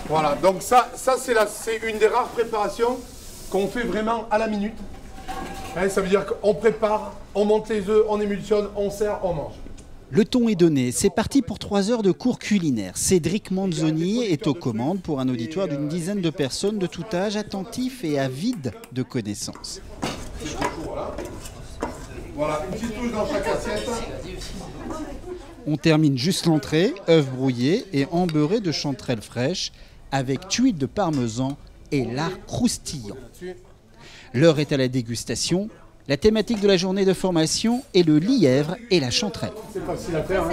Voilà, donc ça c'est une des rares préparations qu'on fait vraiment à la minute. Hein, ça veut dire qu'on prépare, on monte les œufs, on émulsionne, on sert, on mange. Le ton est donné, c'est parti pour 3 heures de cours culinaires. Cédric Manzoni est aux commandes pour un auditoire d'une dizaine de personnes de tout âge, attentifs et avides de connaissances. Voilà, une petite touche dans chaque assiette. On termine juste l'entrée, œufs brouillés et embeurrés de chanterelles fraîches avec tuiles de parmesan et lard croustillant. L'heure est à la dégustation. La thématique de la journée de formation est le lièvre et la chanterelle. C'est facile à faire. Hein.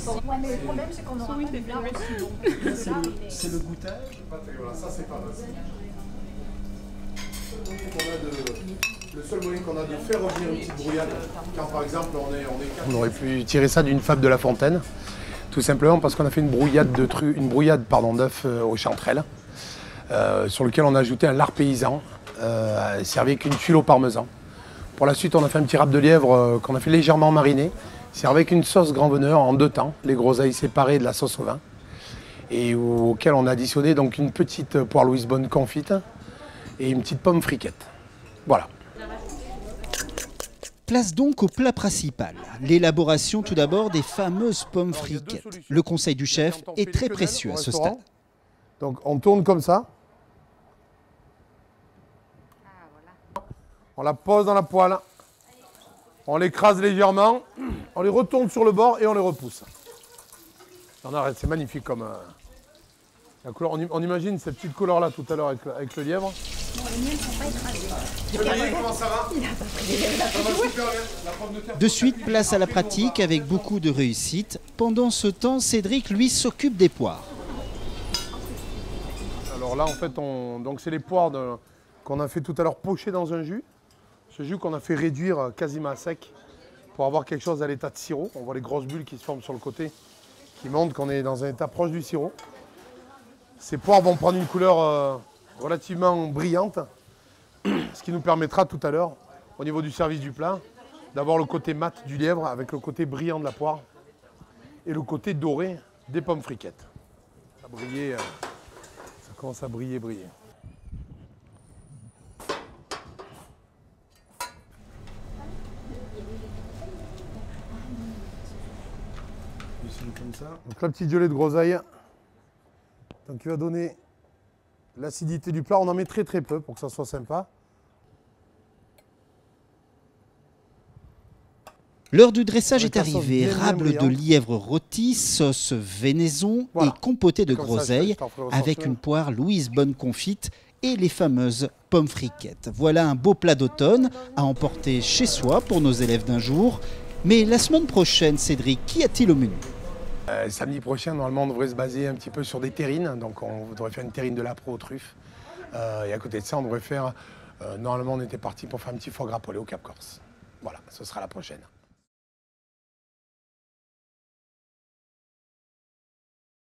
Ouais, mais le problème, c'est qu'on aura bien reçu. C'est le goûtage. Voilà, ça c'est pas facile. Le seul moyen qu'on a de faire revenir une petite brouillade, quand par exemple on aurait pu tirer ça d'une fable de La Fontaine, tout simplement parce qu'on a fait une brouillade d'œufs aux chanterelles, sur lequel on a ajouté un lard paysan, servi avec une tuile au parmesan. Pour la suite, on a fait un petit râpe de lièvre qu'on a fait légèrement mariner, servi avec une sauce grand veneur en 2 temps, les groseilles séparées de la sauce au vin, et auquel on a additionné donc une petite poire Louise Bonne confite et une petite pomme friquette. Voilà. Place donc au plat principal. L'élaboration tout d'abord des fameuses pommes friquettes. Le conseil du chef est très précieux à ce stade. Donc on tourne comme ça. On la pose dans la poêle. On l'écrase légèrement. On les retourne sur le bord et on les repousse. On arrête, c'est magnifique comme la couleur. On imagine cette petite couleur là tout à l'heure avec le lièvre. Bon, les miens ne sont pas écrasés. Comment ça va? Il a pas pris De suite, place à la pratique avec beaucoup de réussite. Pendant ce temps, Cédric, lui, s'occupe des poires. Alors là, en fait, donc c'est les poires qu'on a fait tout à l'heure pocher dans un jus. Ce jus qu'on a fait réduire quasiment à sec pour avoir quelque chose à l'état de sirop. On voit les grosses bulles qui se forment sur le côté, qui montrent qu'on est dans un état proche du sirop. Ces poires vont prendre une couleur relativement brillante, ce qui nous permettra tout à l'heure, au niveau du service du plat, d'avoir le côté mat du lièvre avec le côté brillant de la poire et le côté doré des pommes friquettes. Ça commence à briller. Comme ça. Donc la petite gelée de groseille, donc qui va donner l'acidité du plat. On en met très peu pour que ça soit sympa. L'heure du dressage est arrivée. Râble de lièvre rôti, sauce vénaison et compotée de groseille avec une poire Louise Bonne confite et les fameuses pommes friquettes. Voilà un beau plat d'automne à emporter chez soi pour nos élèves d'un jour. Mais la semaine prochaine, Cédric, qu'y a-t-il au menu? Samedi prochain, normalement, on devrait se baser un petit peu sur des terrines. Donc, on devrait faire une terrine de lapro aux truffes. Et à côté de ça, on devrait faire... normalement, on était parti pour faire un petit foie gras poêlé au Cap Corse. Voilà, ce sera la prochaine.